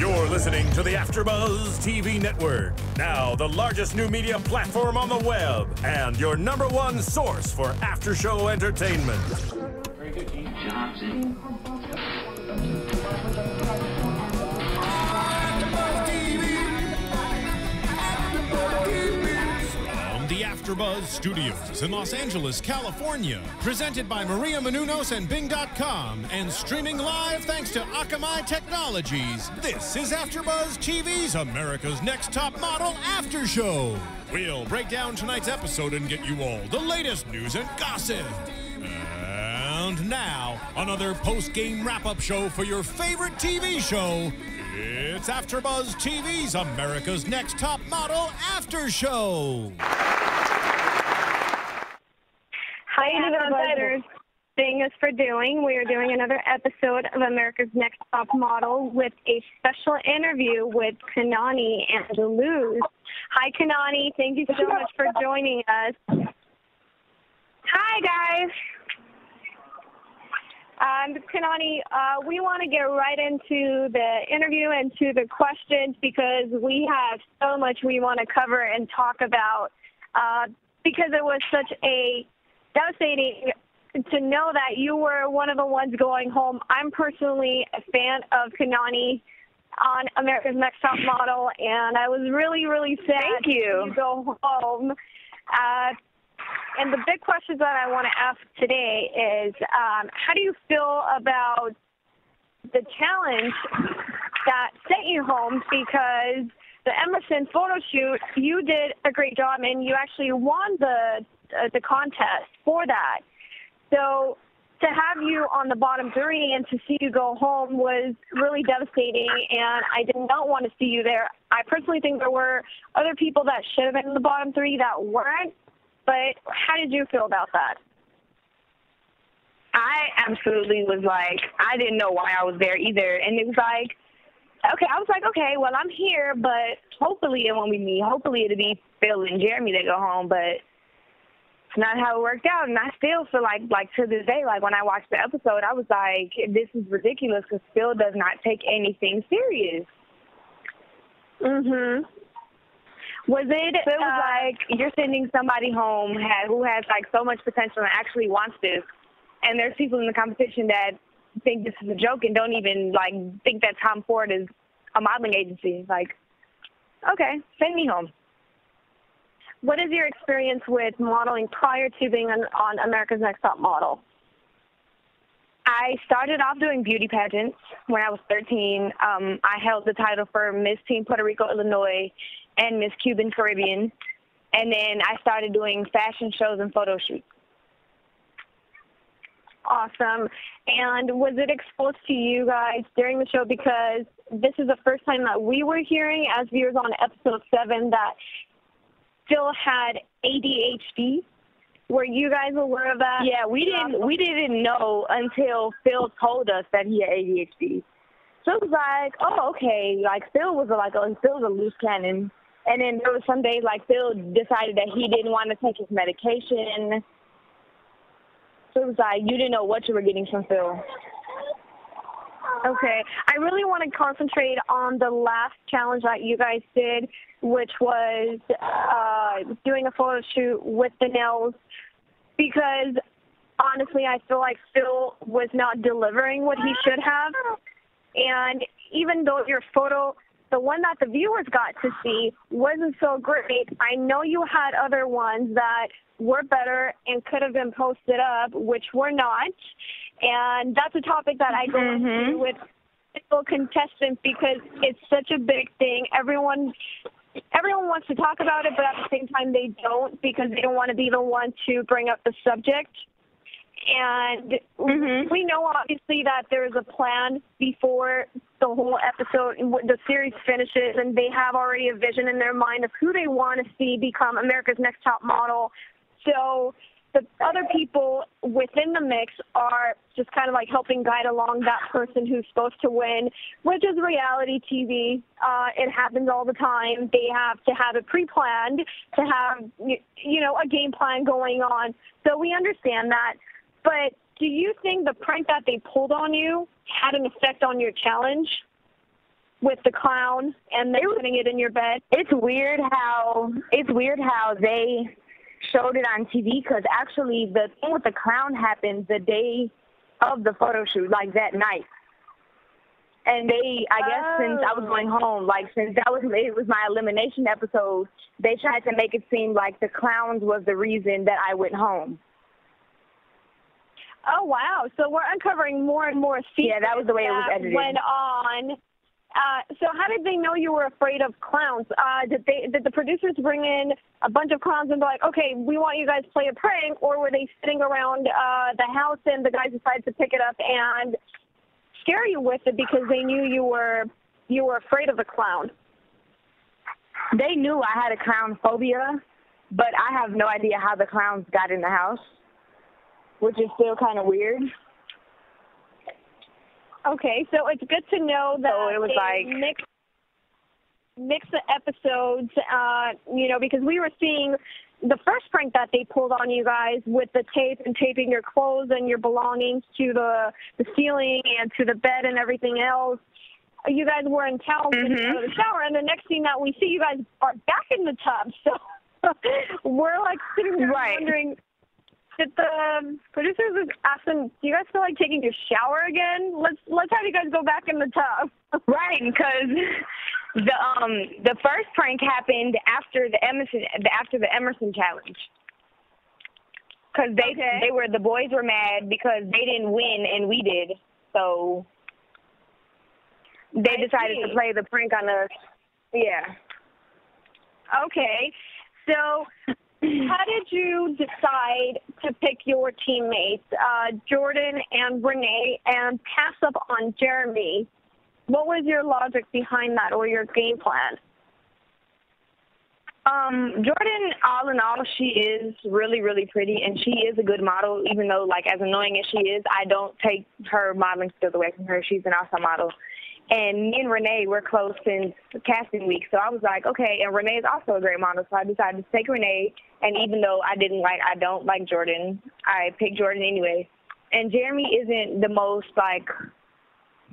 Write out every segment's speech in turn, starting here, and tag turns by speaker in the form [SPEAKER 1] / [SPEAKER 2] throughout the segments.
[SPEAKER 1] You're listening to the AfterBuzz TV network, now the largest new media platform on the web, and your #1 source for after-show entertainment.
[SPEAKER 2] Very good, Chic. Johnson.
[SPEAKER 3] The AfterBuzz Studios in Los Angeles, California. Presented by Maria Menounos and Bing.com and streaming live thanks to Akamai Technologies. This is AfterBuzz TV's America's Next Top Model After Show. We'll break down tonight's episode and get you all the latest news and gossip. And now, another post-game wrap-up show for your favorite TV show. It's AfterBuzz TV's America's Next Top Model After Show.
[SPEAKER 4] Hi, AfterBuzzers. Thank us for doing. We are doing another episode of America's Next Top Model with a special interview with Kanani Andaluz. Hi, Kanani. Thank you so much for joining us. Hi, guys. Kanani, we want to get right into the interview and to the questions because we have so much we want to cover and talk about because it was such a devastating to know that you were one of the ones going home. I'm personally a fan of Kanani on America's Next Top Model, and I was really, really sad to go home. And the big questions that I want to ask today is, how do you feel about the challenge that sent you home? Because the Emerson Photoshoot, you did a great job, and you actually won the contest for that. So to have you on the bottom 3 and to see you go home was really devastating, and I did not want to see you there. I personally think there were other people that should have been in the bottom 3 that weren't. But how did you feel about that?
[SPEAKER 5] I absolutely was like, I didn't know why I was there either. And it was like, okay, I was like, okay, well, I'm here, but hopefully it won't be me. Hopefully it'll be Phil and Jeremy that go home. But it's not how it worked out. And I still feel like to this day, like when I watched the episode, I was like, this is ridiculous because Phil does not take anything serious.
[SPEAKER 4] Mm-hmm. Was it
[SPEAKER 5] like you're sending somebody home who has like so much potential and actually wants this, and there's people in the competition that think this is a joke and don't even like think that Tom Ford is a modeling agency. Like, okay, send me home.
[SPEAKER 4] What is your experience with modeling prior to being on America's Next Top Model?
[SPEAKER 5] I started off doing beauty pageants when I was 13. I held the title for Miss Teen Puerto Rico, Illinois, and Miss Cuban Caribbean. And then I started doing fashion shows and photo shoots.
[SPEAKER 4] Awesome. And was it exposed to you guys during the show? Because this is the first time that we were hearing as viewers on episode 7 that Phil had ADHD. Were you guys aware of that?
[SPEAKER 5] Yeah, we didn't know until Phil told us that he had ADHD. So it was like, oh, okay. Like Phil's a loose cannon. And then there was some days like Phil decided that he didn't want to take his medication. So it was like you didn't know what you were getting from Phil.
[SPEAKER 4] Okay. I really want to concentrate on the last challenge that you guys did, which was doing a photo shoot with the nails, because honestly, I feel like Phil was not delivering what he should have. And even though your photo, the one that the viewers got to see, wasn't so great, I know you had other ones that were better and could have been posted up, which were not. And that's a topic that I go into with single contestants because it's such a big thing. Everyone wants to talk about it, but at the same time they don't because they don't want to be the one to bring up the subject. And we know, obviously, that there is a plan before the whole episode, the series finishes, and they have already a vision in their mind of who they want to see become America's Next Top Model. So the other people within the mix are just kind of like helping guide along that person who's supposed to win, which is reality TV. It happens all the time. They have to have it pre-planned, to have, a game plan going on. So we understand that. But do you think the prank that they pulled on you had an effect on your challenge? with the clown and then putting it in your bed?
[SPEAKER 5] It's weird how they showed it on TV, because actually the thing with the clown happened the day of the photo shoot, like that night. And I guess since I was going home, like since it was my elimination episode, they tried to make it seem like the clowns was the reason that I went home.
[SPEAKER 4] Oh, wow. So we're uncovering more and more secrets.
[SPEAKER 5] Yeah, that was the way it was edited.
[SPEAKER 4] Went on. So how did they know you were afraid of clowns? Did the producers bring in a bunch of clowns and be like, okay, we want you guys to play a prank, or were they sitting around the house and the guys decided to pick it up and scare you with it because they knew you were afraid of the clown?
[SPEAKER 5] They knew I had a clown phobia, but I have no idea how the clowns got in the house, which is still kind of weird.
[SPEAKER 4] Okay, so it's good to know that
[SPEAKER 5] so it was
[SPEAKER 4] they mix the episodes, because we were seeing the first prank that they pulled on you guys with the tape and taping your clothes and your belongings to the ceiling and to the bed and everything else. You guys were in towels in the shower, and the next thing that we see, you guys are back in the tub. So we're like sitting there wondering, did the producers ask them, do you guys feel like taking your shower again? Let's have you guys go back in the tub.
[SPEAKER 5] Right, because the first prank happened after the Emerson challenge. Because the boys were mad because they didn't win and we did, so they decided to play the prank on us. Yeah.
[SPEAKER 4] Okay, so how did you decide to pick your teammates, Jordan and Renee, and pass up on Jeremy? What was your logic behind that, or your game plan?
[SPEAKER 5] Jordan, all in all, she is really, really pretty, and she is a good model, even though, like, as annoying as she is, I don't take her modeling skills away from her. She's an awesome model. And me and Renee were close since casting week, so I was like, okay, and Renee is also a great model, so I decided to take Renee, and even though I don't like Jordan, I picked Jordan anyway. And Jeremy isn't the most, like,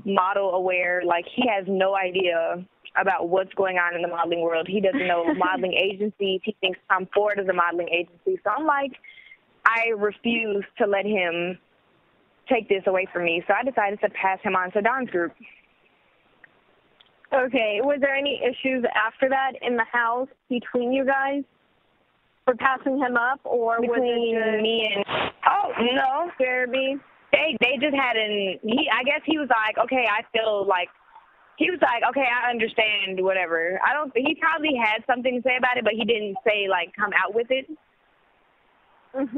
[SPEAKER 5] model aware. Like, he has no idea about what's going on in the modeling world. He doesn't know modeling agencies. He thinks Tom Ford is a modeling agency. So I'm like, I refuse to let him take this away from me. So I decided to pass him on to Dawn's group.
[SPEAKER 4] Okay. Was there any issues after that in the house between you guys for passing him up, or
[SPEAKER 5] between
[SPEAKER 4] was it
[SPEAKER 5] me and? Oh no,
[SPEAKER 4] Jeremy.
[SPEAKER 5] They just had I guess he was like, okay, I feel like. He was like, okay, I understand, whatever. He probably had something to say about it, but he didn't say, like, come out with it.
[SPEAKER 4] And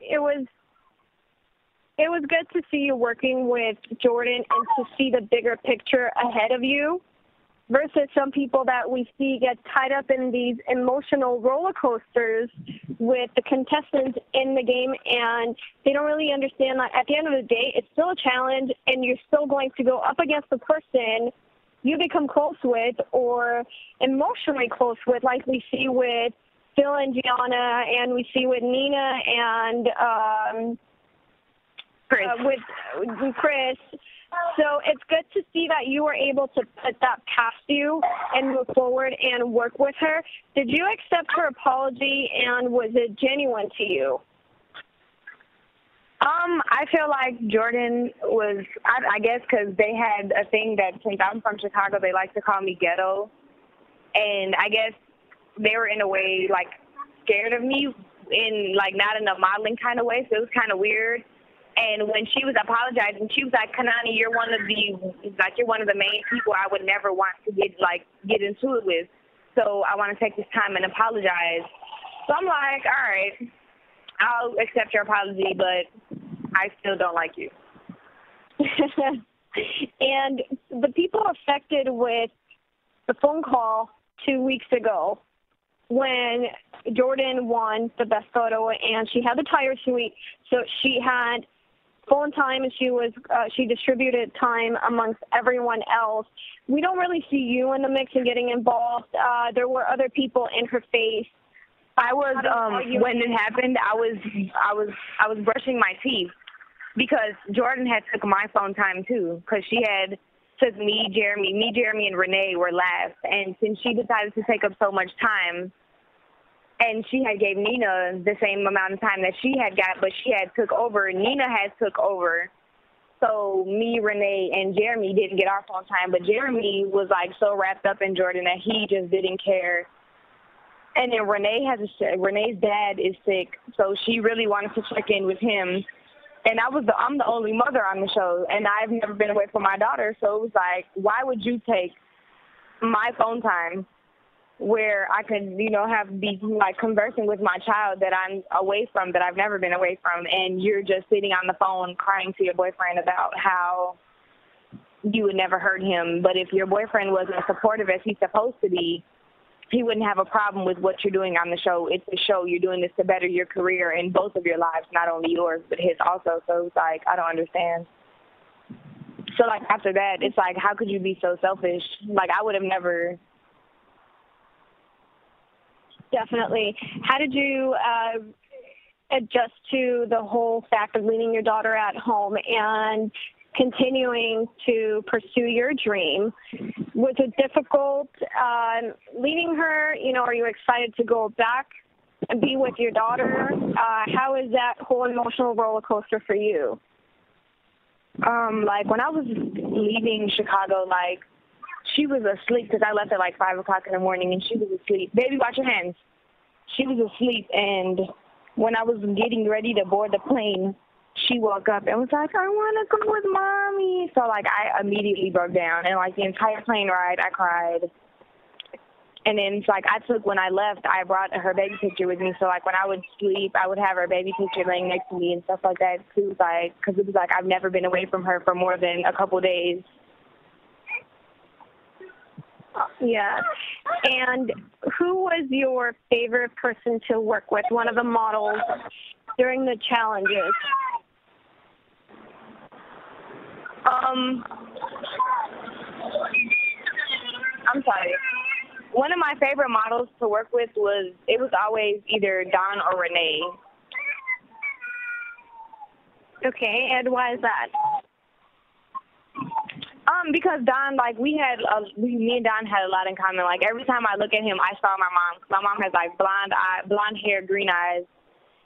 [SPEAKER 4] it was good to see you working with Jordan and to see the bigger picture ahead of you versus some people that we see get tied up in these emotional roller coasters with the contestants in the game, and they don't really understand that at the end of the day, it's still a challenge, and you're still going to go up against the person you become close with or emotionally close with, like we see with Phil and Gianna, and we see with Nina and with Chris. So it's good to see that you were able to put that past you and move forward and work with her. Did you accept her apology, and was it genuine to you?
[SPEAKER 5] I feel like Jordan was, I guess because they had a thing that since I'm from Chicago, they like to call me ghetto. And I guess they were in a way, like, scared of me in, like, not in a modeling kind of way, so it was kind of weird. And when she was apologizing, she was like, Kanani, you're one of the main people I would never want to get into it with. So I want to take this time and apologize. So I'm like, all right, I'll accept your apology, but I still don't like you.
[SPEAKER 4] And the people affected with the phone call 2 weeks ago when Jordan won the best photo and she had the tire suite, so she had phone time, and she distributed time amongst everyone else. We don't really see you in the mix and getting involved. There were other people in her face.
[SPEAKER 5] I was when it happened, I was brushing my teeth because Jordan had took my phone time too, because she had took me, Jeremy, and Renee were last. And since she decided to take up so much time, and she had gave Nina the same amount of time that she had got, but she had took over. Nina had took over. So me, Renee, and Jeremy didn't get our phone time, but Jeremy was like so wrapped up in Jordan that he just didn't care. And then Renee's dad is sick, so she really wanted to check in with him. And I'm the only mother on the show, and I've never been away from my daughter, so it was like, why would you take my phone time where I could, be like conversing with my child that I'm away from, that I've never been away from, and you're just sitting on the phone crying to your boyfriend about how you would never hurt him. But if your boyfriend wasn't as supportive as he's supposed to be, he wouldn't have a problem with what you're doing on the show. It's a show. You're doing this to better your career in both of your lives, not only yours, but his also. So it's like, I don't understand. So, like, after that, it's like, how could you be so selfish? Like, I would have never.
[SPEAKER 4] Definitely. How did you adjust to the whole fact of leaving your daughter at home and continuing to pursue your dream? Was it difficult leaving her? Are you excited to go back and be with your daughter? How is that whole emotional roller coaster for you?
[SPEAKER 5] Like, when I was leaving Chicago, like, she was asleep because I left at like 5 o'clock in the morning, and she was asleep. Baby, watch your hands. She was asleep, and when I was getting ready to board the plane, she woke up and was like, I want to go with Mommy. So, like, I immediately broke down, and, like, the entire plane ride, I cried. And then it's like, when I left, I brought her baby picture with me. So, like, when I would sleep, I would have her baby picture laying next to me and stuff like that, too. Like, because it was like I've never been away from her for more than a couple days.
[SPEAKER 4] Yeah. And who was your favorite person to work with, one of the models, during the challenges?
[SPEAKER 5] I'm sorry. One of my favorite models to work with was always either Dawn or Renee.
[SPEAKER 4] Okay, and why is that?
[SPEAKER 5] Because Don, like, me and Don had a lot in common. Like, every time I look at him, I saw my mom. My mom has, like, blonde hair, green eyes.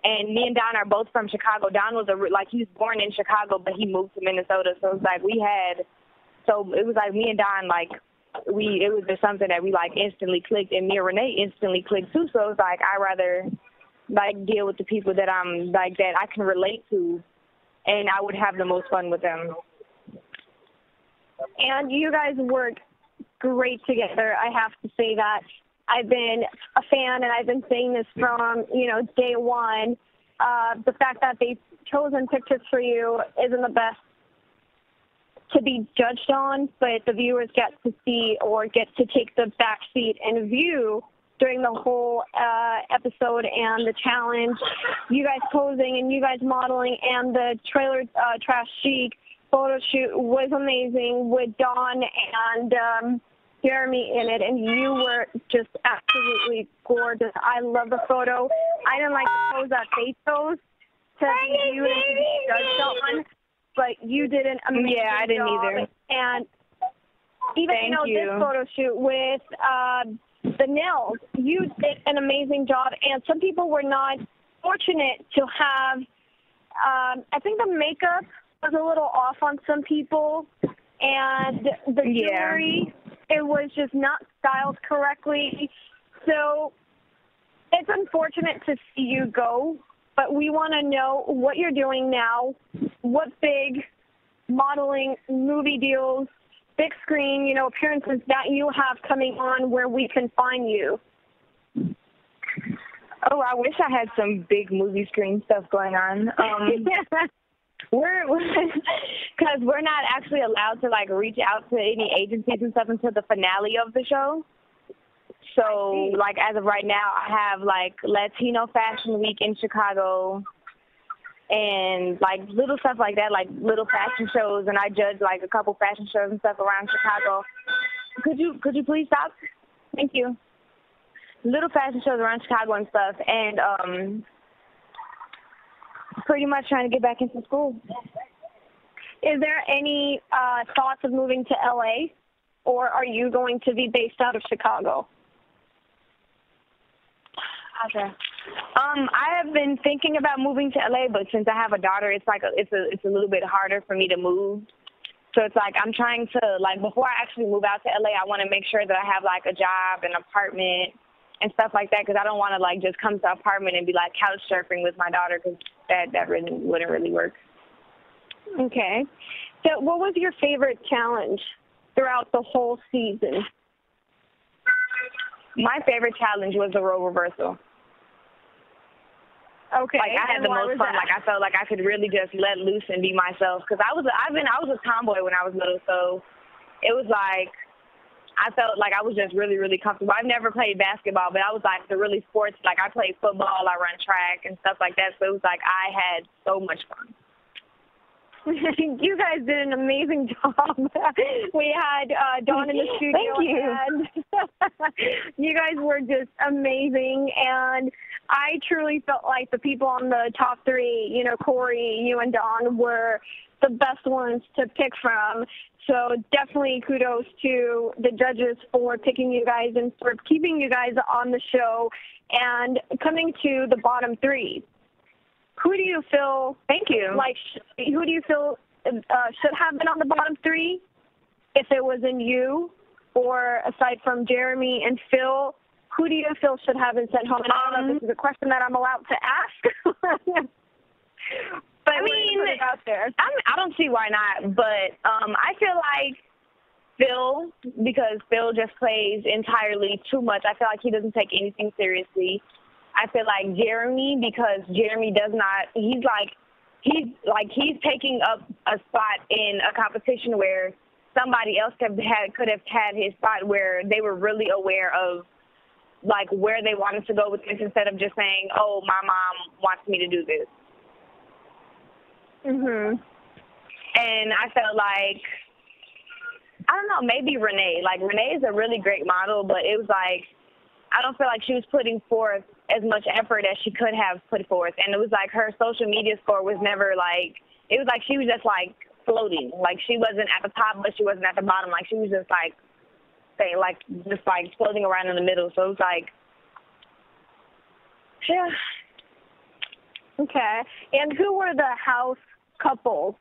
[SPEAKER 5] And me and Don are both from Chicago. Don was he was born in Chicago, but he moved to Minnesota. So it was like it was like me and Don, like, it was just something that we, like, instantly clicked. And me and Renee instantly clicked, too. So it was like, I rather, like, deal with the people that I'm, like, that I can relate to. And I would have the most fun with them.
[SPEAKER 4] And you guys work great together. I have to say that. I've been a fan, and I've been saying this from, day one. The fact that they've chosen pictures for you isn't the best to be judged on, but the viewers get to see or get to take the back seat and view during the whole episode and the challenge. You guys posing and you guys modeling, and the trailer Trash Chic photo shoot was amazing with Dawn and Jeremy in it, and you were just absolutely gorgeous. I love the photo. I didn't like the pose that they chose to be viewed and to be judged on, but you did an amazing job.
[SPEAKER 5] Yeah, I didn't either.
[SPEAKER 4] And even, this photo shoot with the nails, you did an amazing job, and some people were not fortunate to have, I think the makeup was a little off on some people, and the jewelry, it was just not styled correctly. So it's unfortunate to see you go, but we want to know what you're doing now, what big modeling, movie deals, big screen, appearances that you have coming on where we can find you.
[SPEAKER 5] Oh, I wish I had some big movie screen stuff going on. Because we're not actually allowed to, like, reach out to any agencies and stuff until the finale of the show. So, like, as of right now, I have, like, Latino Fashion Week in Chicago and, like, little stuff like that, like little fashion shows, and I judge, like, a couple fashion shows and stuff around Chicago. Could you please stop? Thank you. Little fashion shows around Chicago and stuff, and pretty much trying to get back into school.
[SPEAKER 4] Is there any thoughts of moving to LA, or are you going to be based out of Chicago?
[SPEAKER 5] Okay. I have been thinking about moving to LA, but since I have a daughter, it's like it's a little bit harder for me to move. So it's like I'm trying to, like, before I actually move out to LA, I want to make sure that I have like a job, an apartment, and stuff like that, because I don't want to like just come to an apartment and be like couch surfing with my daughter, because that really wouldn't really work.
[SPEAKER 4] Okay. So what was your favorite challenge throughout the whole season?
[SPEAKER 5] My favorite challenge was the role reversal.
[SPEAKER 4] Okay.
[SPEAKER 5] Like, I had the most fun. Like, I felt like I could really just let loose and be myself, because I was a tomboy when I was little, so it was like I felt like I was just really, really comfortable. I've never played basketball, but I was like the really sports. Like, I played football, I run track and stuff like that, so it was like I had so much fun.
[SPEAKER 4] You guys did an amazing job. We had Dawn in the studio.
[SPEAKER 5] Thank you.
[SPEAKER 4] And you guys were just amazing. And I truly felt like the people on the top three, you know, Corey, you, and Dawn, were the best ones to pick from. So definitely kudos to the judges for picking you guys and for keeping you guys on the show. And coming to the bottom three, who do you feel?
[SPEAKER 5] Thank you.
[SPEAKER 4] Like, who do you feel should have been on the bottom three? If it wasn't you, or aside from Jeremy and Phil, who do you feel should have been sent home? And I don't know if this is a question that I'm allowed to ask. But
[SPEAKER 5] I mean,
[SPEAKER 4] put it out there.
[SPEAKER 5] I don't see why not. But I feel like Phil, because Phil just plays entirely too much. I feel like he doesn't take anything seriously. I feel like Jeremy, because Jeremy does not, he's taking up a spot in a competition where somebody else could have had his spot, where they were really aware of like where they wanted to go with this, instead of just saying, oh, my mom wants me to do this.
[SPEAKER 4] Mhm.
[SPEAKER 5] And I felt like, I don't know, maybe Renee. Like, Renee is a really great model, but it was like, I don't feel like she was putting forth as much effort as she could have put forth. And it was like her social media score was never like, it was like she was just like floating. Like, she wasn't at the top, but she wasn't at the bottom. Like, she was just like, saying, like, just like floating around in the middle. So it was like, yeah.
[SPEAKER 4] Okay. And who were the house couples?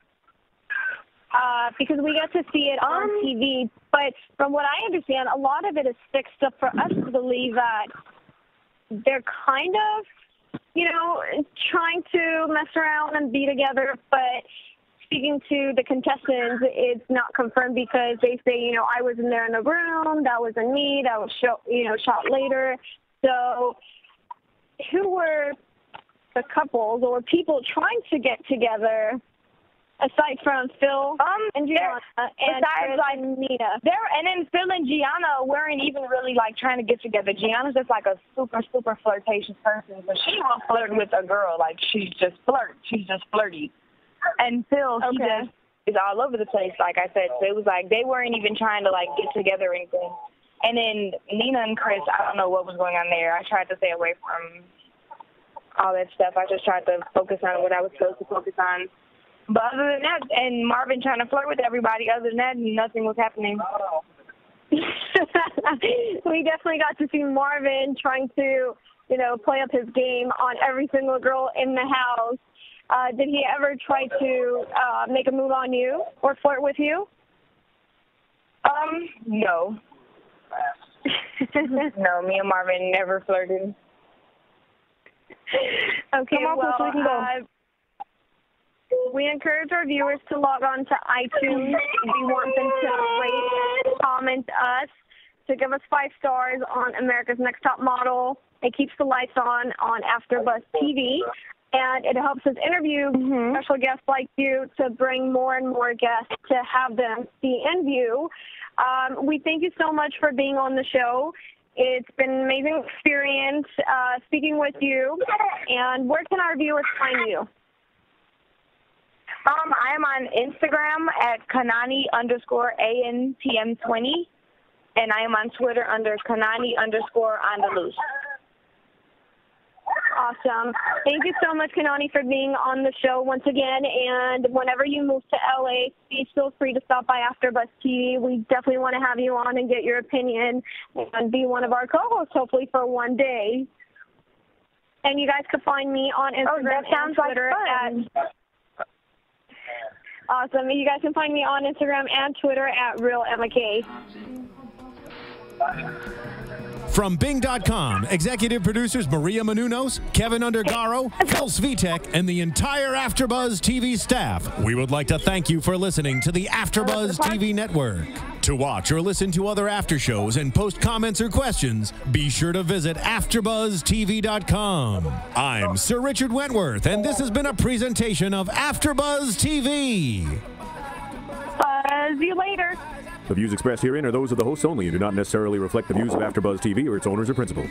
[SPEAKER 4] Because we get to see it on TV, but from what I understand, a lot of it is fixed up for us to believe that they're kind of, you know, trying to mess around and be together, but speaking to the contestants, it's not confirmed, because they say, you know, I was in there in the room, that wasn't me, that was shot later. So who were the couples or people trying to get together, aside from Phil and Gianna and Chris and Nina?
[SPEAKER 5] And then Phil and Gianna weren't even really like trying to get together. Gianna's just like a super, super flirtatious person, so she won't flirt with a girl. Like, she's just flirty. And Phil, he just is all over the place, like I said. So it was like they weren't even trying to like get together or anything. And then Nina and Chris, I don't know what was going on there. I tried to stay away from all that stuff. I just tried to focus on what I was supposed to focus on. But other than that, and Marvin trying to flirt with everybody, other than that, nothing was happening.
[SPEAKER 4] We definitely got to see Marvin trying to, you know, play up his game on every single girl in the house. Did he ever try to make a move on you or flirt with you?
[SPEAKER 5] No. No, me and Marvin never flirted.
[SPEAKER 4] Okay, we encourage our viewers to log on to iTunes. We want them to rate, comment us, to give us 5 stars on America's Next Top Model. It keeps the lights on AfterBuzz TV, and it helps us interview special guests like you to bring more and more guests to have them see and view. We thank you so much for being on the show. It's been an amazing experience speaking with you. And where can our viewers find you?
[SPEAKER 5] I am on Instagram at Kanani_ANTM20, and I am on Twitter under Kanani_Andaluz.
[SPEAKER 4] Awesome. Thank you so much, Kanani, for being on the show once again. And whenever you move to LA, please feel free to stop by AfterBuzz TV. We definitely want to have you on and get your opinion and be one of our co-hosts, hopefully, for one day. And you guys can find me on Instagram and Twitter at... Awesome. You guys can find me on Instagram and Twitter at RealMK.
[SPEAKER 3] From Bing.com, executive producers Maria Menounos, Kevin Undergaro, Phil Svitek, and the entire AfterBuzz TV staff, we would like to thank you for listening to the AfterBuzz TV network. To watch or listen to other after shows and post comments or questions, be sure to visit AfterBuzzTV.com. I'm Sir Richard Wentworth, and this has been a presentation of AfterBuzz TV.
[SPEAKER 4] See you later.
[SPEAKER 6] The views expressed herein are those of the hosts only and do not necessarily reflect the views of AfterBuzz TV or its owners or principals.